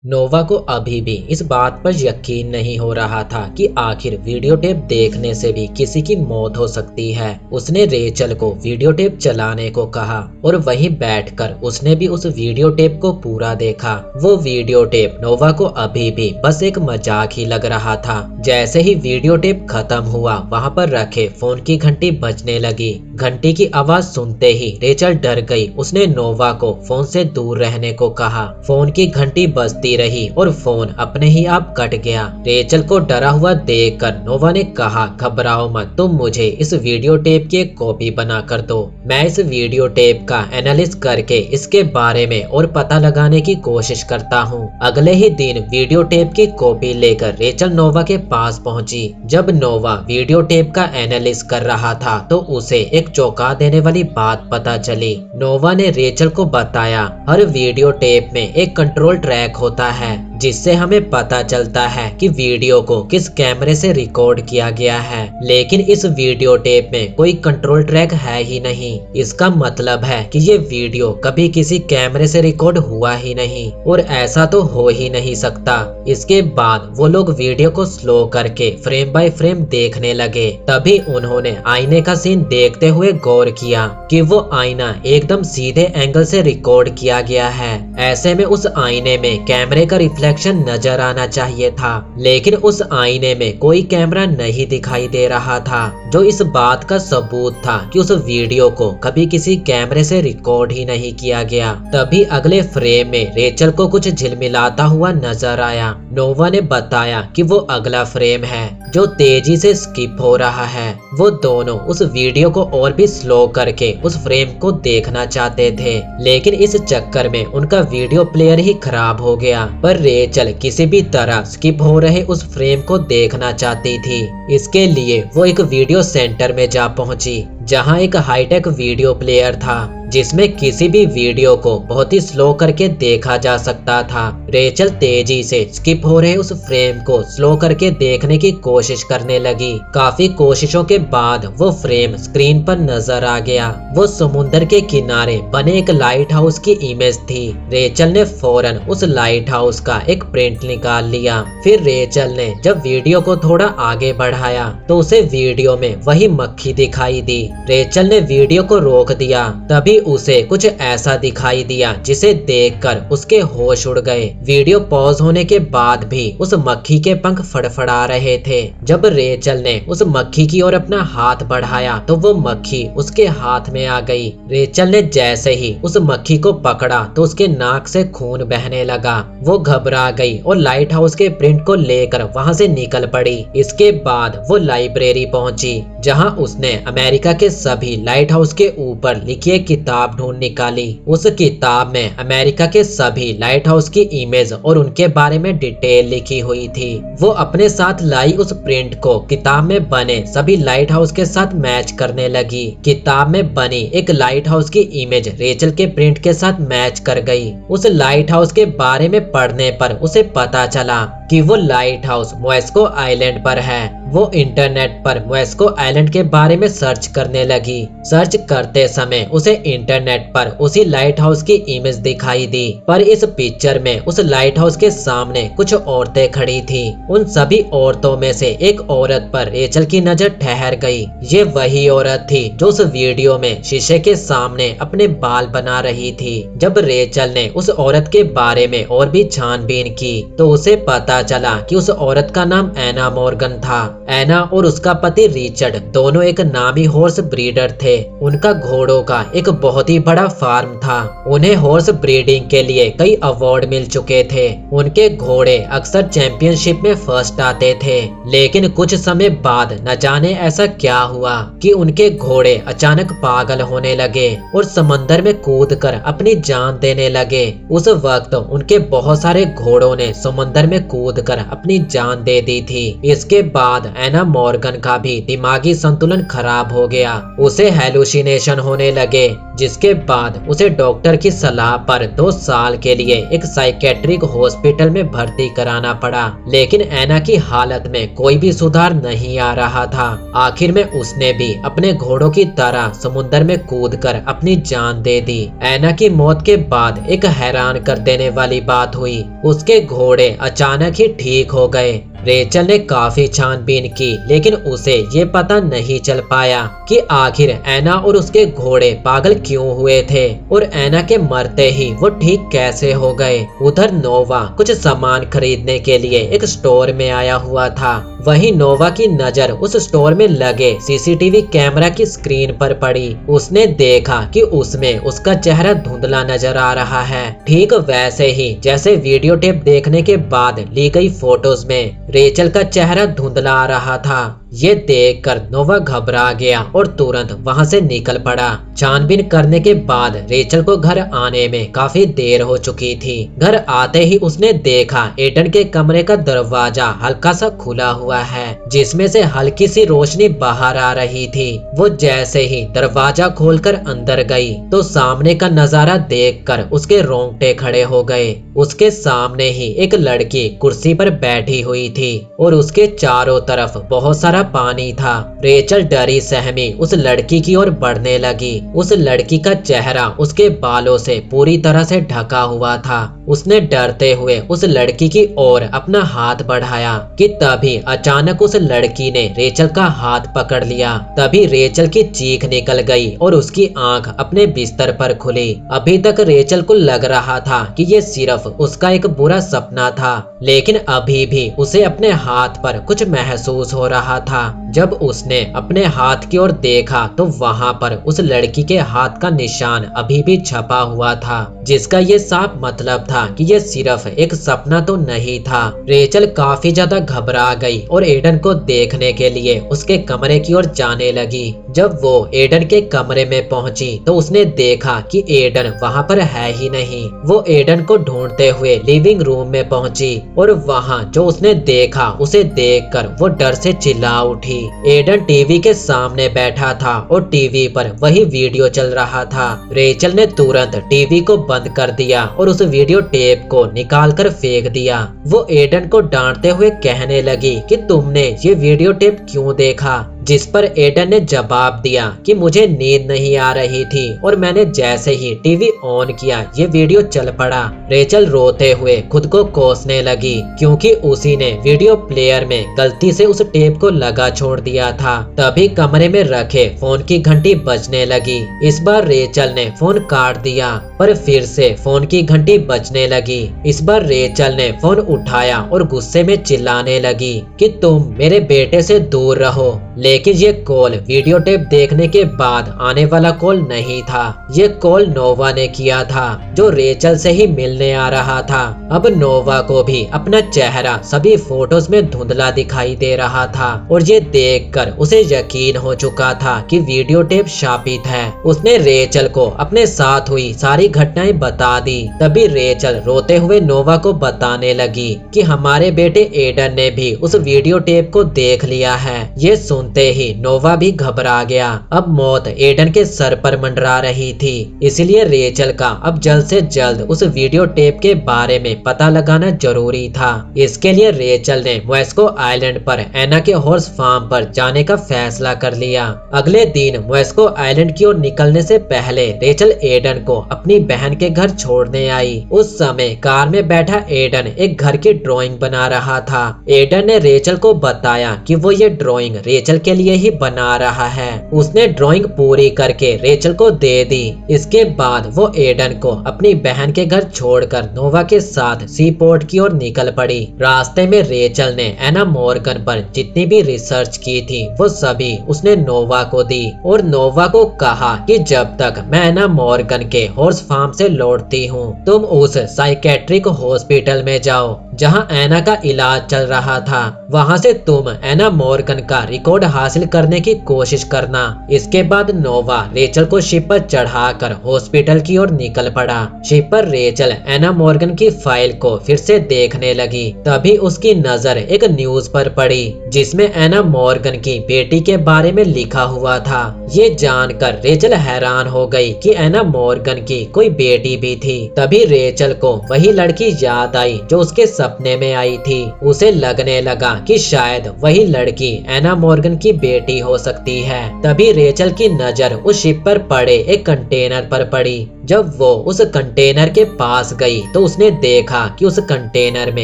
नोवा को अभी भी इस बात पर यकीन नहीं हो रहा था कि आखिर वीडियो टेप देखने से भी किसी की मौत हो सकती है। उसने रेचल को वीडियो टेप चलाने को कहा और वहीं बैठकर उसने भी उस वीडियो टेप को पूरा देखा। वो वीडियो टेप नोवा को अभी भी बस एक मजाक ही लग रहा था। जैसे ही वीडियो टेप खत्म हुआ, वहां पर रखे फोन की घंटी बजने लगी। घंटी की आवाज सुनते ही रेचल डर गई। उसने नोवा को फोन से दूर रहने को कहा। फोन की घंटी बजती रही और फोन अपने ही आप कट गया। रेचल को डरा हुआ देखकर नोवा ने कहा, घबराओ मत, तुम मुझे इस वीडियो टेप की एक कॉपी बना कर दो। मैं इस वीडियो टेप का एनालिसिस करके इसके बारे में और पता लगाने की कोशिश करता हूँ। अगले ही दिन वीडियो टेप की कॉपी लेकर रेचल नोवा के पास पहुंची। जब नोवा वीडियो टेप का एनालिसिस कर रहा था तो उसे एक चौंका देने वाली बात पता चली। नोवा ने रेचल को बताया, हर वीडियो टेप में एक कंट्रोल ट्रैक होता है जिससे हमें पता चलता है कि वीडियो को किस कैमरे से रिकॉर्ड किया गया है, लेकिन इस वीडियो टेप में कोई कंट्रोल ट्रैक है ही नहीं। इसका मतलब है कि ये वीडियो कभी किसी कैमरे से रिकॉर्ड हुआ ही नहीं और ऐसा तो हो ही नहीं सकता। इसके बाद वो लोग वीडियो को स्लो करके फ्रेम बाय फ्रेम देखने लगे। तभी उन्होंने आईने का सीन देखते हुए गौर किया कि वो आईना एकदम सीधे एंगल से रिकॉर्ड किया गया है। ऐसे में उस आईने में कैमरे का रिफ्लेक्शन नजर आना चाहिए था, लेकिन उस आईने में कोई कैमरा नहीं दिखाई दे रहा था, जो इस बात का सबूत था कि उस वीडियो को कभी किसी कैमरे से रिकॉर्ड ही नहीं किया गया। तभी अगले फ्रेम में रेचल को कुछ झिलमिलाता हुआ नजर आया। नोवा ने बताया कि वो अगला फ्रेम है जो तेजी से स्किप हो रहा है। वो दोनों उस वीडियो को और भी स्लो करके उस फ्रेम को देखना चाहते थे, लेकिन इस चक्कर में उनका वीडियो प्लेयर ही खराब हो गया। पर रेचल किसी भी तरह स्किप हो रहे उस फ्रेम को देखना चाहती थी। इसके लिए वो एक वीडियो सेंटर में जा पहुंची, जहां एक हाईटेक वीडियो प्लेयर था जिसमें किसी भी वीडियो को बहुत ही स्लो करके देखा जा सकता था। रेचल तेजी से स्किप हो रहे उस फ्रेम को स्लो करके देखने की कोशिश करने लगी। काफी कोशिशों के बाद वो फ्रेम स्क्रीन पर नजर आ गया। वो समुद्र के किनारे बने एक लाइट हाउस की इमेज थी। रेचल ने फौरन उस लाइट हाउस का एक प्रिंट निकाल लिया। फिर रेचल ने जब वीडियो को थोड़ा आगे बढ़ाया तो उसे वीडियो में वही मक्खी दिखाई दी। रेचल ने वीडियो को रोक दिया। तभी उसे कुछ ऐसा दिखाई दिया जिसे देखकर उसके होश उड़ गए। वीडियो पॉज होने के बाद भी उस मक्खी के पंख फड़फड़ा रहे थे। जब रेचल ने उस मक्खी की ओर अपना हाथ बढ़ाया तो वो मक्खी उसके हाथ में आ गई। रेचल ने जैसे ही उस मक्खी को पकड़ा तो उसके नाक से खून बहने लगा। वो घबरा गई और लाइट हाउस के प्रिंट को लेकर वहां से निकल पड़ी। इसके बाद वो लाइब्रेरी पहुंची, जहां उसने अमेरिका के सभी लाइट हाउस के ऊपर लिखी एक किताब ढूंढ निकाली। उस किताब में अमेरिका के सभी लाइट हाउस की इमेज और उनके बारे में डिटेल लिखी हुई थी। वो अपने साथ लाई उस प्रिंट को किताब में बने सभी लाइट हाउस के साथ मैच करने लगी। किताब में बनी एक लाइट हाउस की इमेज रेचल के प्रिंट के साथ मैच कर गई। उस लाइट हाउस के बारे में पढ़ने पर उसे पता चला कि वो लाइट हाउस मोएस्को आइलैंड पर है। वो इंटरनेट पर मोएस्को आइलैंड के बारे में सर्च करने लगी। सर्च करते समय उसे इंटरनेट पर उसी लाइट हाउस की इमेज दिखाई दी, पर इस पिक्चर में उस लाइट हाउस के सामने कुछ औरतें खड़ी थी। उन सभी औरतों में से एक औरत पर रेचल की नजर ठहर गई। ये वही औरत थी जो उस वीडियो में शीशे के सामने अपने बाल बना रही थी। जब रेचल ने उस औरत के बारे में और भी छानबीन की तो उसे पता चला कि उस औरत का नाम एना मॉर्गन था। एना और उसका पति रिचर्ड दोनों एक नामी हॉर्स ब्रीडर थे। उनका घोड़ों का एक बहुत ही बड़ा फार्म था। उन्हें हॉर्स ब्रीडिंग के लिए कई अवार्ड मिल चुके थे। उनके घोड़े अक्सर चैंपियनशिप में फर्स्ट आते थे, लेकिन कुछ समय बाद न जाने ऐसा क्या हुआ कि उनके घोड़े अचानक पागल होने लगे और समंदर में कूदकर अपनी जान देने लगे। उस वक्त उनके बहुत सारे घोड़ों ने समंदर में कूद कूदकर अपनी जान दे दी थी। इसके बाद एना मॉर्गन का भी दिमागी संतुलन खराब हो गया। उसे हेलुसिनेशन होने लगे, जिसके बाद उसे डॉक्टर की सलाह पर 2 साल के लिए एक साइकेट्रिक हॉस्पिटल में भर्ती कराना पड़ा। लेकिन एना की हालत में कोई भी सुधार नहीं आ रहा था। आखिर में उसने भी अपने घोड़ों की तरह समुद्र में कूदकर अपनी जान दे दी। एना की मौत के बाद एक हैरान कर देने वाली बात हुई। उसके घोड़े अचानक ही ठीक हो गए। रेचल ने काफी छानबीन की, लेकिन उसे ये पता नहीं चल पाया कि आखिर एना और उसके घोड़े पागल क्यों हुए थे और एना के मरते ही वो ठीक कैसे हो गए। उधर नोवा कुछ सामान खरीदने के लिए एक स्टोर में आया हुआ था। वहीं नोवा की नजर उस स्टोर में लगे सीसीटीवी कैमरा की स्क्रीन पर पड़ी। उसने देखा कि उसमें उसका चेहरा धुंधला नजर आ रहा है, ठीक वैसे ही जैसे वीडियो टेप देखने के बाद ली गई फोटोज में रेचल का चेहरा धुंधला आ रहा था। ये देखकर नोवा घबरा गया और तुरंत वहां से निकल पड़ा। छानबीन करने के बाद रेचल को घर आने में काफी देर हो चुकी थी। घर आते ही उसने देखा एडन के कमरे का दरवाजा हल्का सा खुला हुआ है, जिसमें से हल्की सी रोशनी बाहर आ रही थी। वो जैसे ही दरवाजा खोलकर अंदर गई तो सामने का नजारा देखकर उसके रोंगटे खड़े हो गए। उसके सामने ही एक लड़की कुर्सी पर बैठी हुई थी और उसके चारों तरफ बहुत सारा पानी था। रेचल डरी सहमी उस लड़की की ओर बढ़ने लगी। उस लड़की का चेहरा उसके बालों से पूरी तरह से ढका हुआ था। उसने डरते हुए उस लड़की की ओर अपना हाथ बढ़ाया कि तभी अचानक उस लड़की ने रेचल का हाथ पकड़ लिया। तभी रेचल की चीख निकल गई और उसकी आंख अपने बिस्तर पर खुली। अभी तक रेचल को लग रहा था कि ये सिर्फ उसका एक बुरा सपना था, लेकिन अभी भी उसे अपने हाथ पर कुछ महसूस हो रहा था। जब उसने अपने हाथ की ओर देखा तो वहां पर उस लड़की के हाथ का निशान अभी भी छपा हुआ था, जिसका ये साफ मतलब था कि ये सिर्फ एक सपना तो नहीं था। रेचल काफी ज्यादा घबरा गई और एडन को देखने के लिए उसके कमरे की ओर जाने लगी। जब वो एडन के कमरे में पहुंची तो उसने देखा कि एडन वहां पर है ही नहीं। वो एडन को ढूंढते हुए लिविंग रूम में पहुंची और वहां जो उसने देखा उसे देखकर वो डर से चिल्ला उठी। एडन टीवी के सामने बैठा था और टीवी पर वही वीडियो चल रहा था। रेचल ने तुरंत टीवी को बंद कर दिया और उस वीडियो टेप को निकालकर फेंक दिया। वो एडन को डांटते हुए कहने लगी कि तुमने ये वीडियो टेप क्यों देखा, जिस पर एडन ने जवाब दिया कि मुझे नींद नहीं आ रही थी और मैंने जैसे ही टीवी ऑन किया ये वीडियो चल पड़ा। रेचल रोते हुए खुद को कोसने लगी क्योंकि उसी ने वीडियो प्लेयर में गलती से उस टेप को लगा छोड़ दिया था। तभी कमरे में रखे फोन की घंटी बजने लगी। इस बार रेचल ने फोन काट दिया, पर फिर से फोन की घंटी बजने लगी। इस बार रेचल ने फोन उठाया और गुस्से में चिल्लाने लगी कि तुम मेरे बेटे से दूर रहो। लेकिन ये कॉल वीडियो टेप देखने के बाद आने वाला कॉल नहीं था। ये कॉल नोवा ने किया था, जो रेचल से ही मिलने आ रहा था। अब नोवा को भी अपना चेहरा सभी फोटोज में धुंधला दिखाई दे रहा था और ये देखकर उसे यकीन हो चुका था कि वीडियो टेप शापित है। उसने रेचल को अपने साथ हुई सारी घटनाएं बता दी। तभी रेचल रोते हुए नोवा को बताने लगी कि हमारे बेटे एडन ने भी उस वीडियो टेप को देख लिया है। ये सुनते ही नोवा भी घबरा गया। अब मौत एडन के सर पर मंडरा रही थी, इसलिए रेचल का अब जल्द से जल्द उस वीडियो टेप के बारे में पता लगाना जरूरी था। इसके लिए रेचल ने मोएस्को आइलैंड पर एना के हॉर्स फार्म पर जाने का फैसला कर लिया। अगले दिन मोएस्को आइलैंड की ओर निकलने से पहले रेचल एडन को अपनी बहन के घर छोड़ने आई। उस समय कार में बैठा एडन एक घर की ड्राइंग बना रहा था। एडन ने रेचल को बताया कि वो ये ड्राइंग रेचल के लिए ही बना रहा है। उसने ड्राइंग पूरी करके रेचल को दे दी। इसके बाद वो एडन को अपनी बहन के घर छोड़कर नोवा के साथ सी पोर्ट की ओर निकल पड़ी। रास्ते में रेचल ने एना मॉर्गन पर जितनी भी रिसर्च की थी वो सभी उसने नोवा को दी और नोवा को कहा कि जब तक मैं एना मॉर्गन के हॉर्स फार्म से लौटती हूँ तुम उस साइकेट्रिक हॉस्पिटल में जाओ जहां एना का इलाज चल रहा था। वहां से तुम एना मॉर्गन का रिकॉर्ड हासिल करने की कोशिश करना। इसके बाद नोवा रेचल को शिप पर चढ़ाकर हॉस्पिटल की ओर निकल पड़ा। शिप पर रेचल एना मॉर्गन की फाइल को फिर से देखने लगी। तभी उसकी नजर एक न्यूज पर पड़ी जिसमें एना मॉर्गन की बेटी के बारे में लिखा हुआ था। ये जानकर रेचल हैरान हो गई कि एना मॉर्गन की कोई बेटी भी थी। तभी रेचल को वही लड़की याद आई जो उसके सपने में आई थी। उसे लगने लगा कि शायद वही लड़की एना मॉर्गन की बेटी हो सकती है। तभी रेचल की नजर उस शिप पर पड़े एक कंटेनर पर पड़ी। जब वो उस कंटेनर के पास गई तो उसने देखा कि उस कंटेनर में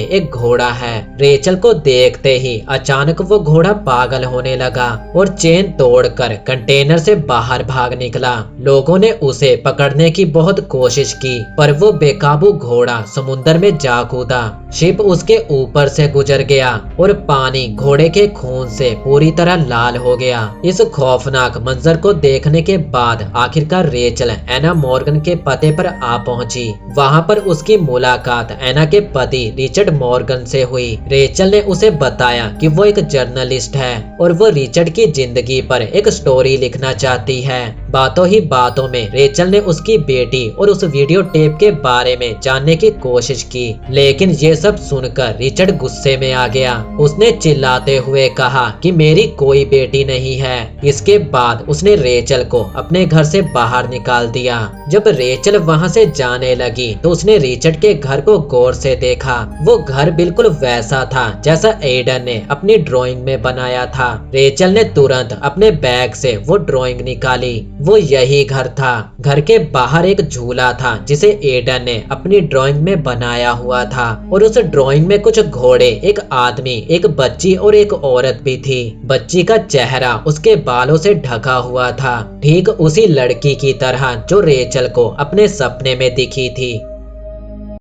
एक घोड़ा है। रेचल को देखते ही अचानक वो घोड़ा पागल होने लगा और चेन तोड़कर कंटेनर से बाहर भाग निकला। लोगों ने उसे पकड़ने की बहुत कोशिश की पर वो बेकाबू घोड़ा समुद्र में जा कूदा। शिप उसके ऊपर से गुजर गया और पानी घोड़े के खून से पूरी तरह लाल हो गया। इस खौफनाक मंजर को देखने के बाद आखिरकार रेचल एना मॉर्गन के पते पर आ पहुंची। वहां पर उसकी मुलाकात एना के पति रिचर्ड मॉर्गन से हुई। रेचल ने उसे बताया कि वो एक जर्नलिस्ट है और वो रिचर्ड की जिंदगी पर एक स्टोरी लिखना चाहती है। बातों ही बातों में रेचल ने उसकी बेटी और उस वीडियो टेप के बारे में जानने की कोशिश की, लेकिन ये सब सुनकर रिचर्ड गुस्से में आ गया। उसने चिल्लाते हुए कहा कि मेरी कोई बेटी नहीं है। इसके बाद उसने रेचल को अपने घर से बाहर निकाल दिया। जब रेचल वहां से जाने लगी तो उसने रिचर्ड के घर को गौर से देखा। वो घर बिल्कुल वैसा था जैसा एडन ने अपनी ड्राइंग में बनाया था। रेचल ने तुरंत अपने बैग से वो ड्राइंग निकाली। वो यही घर था। घर के बाहर एक झूला था जिसे एडन ने अपनी ड्राइंग में बनाया हुआ था और उस ड्राइंग में कुछ घोड़े, एक आदमी, एक बच्ची और एक औरत भी थी। बच्ची का चेहरा उसके बालों से ढका हुआ था, ठीक उसी लड़की की तरह जो रेचल को अपने सपने में दिखी थी।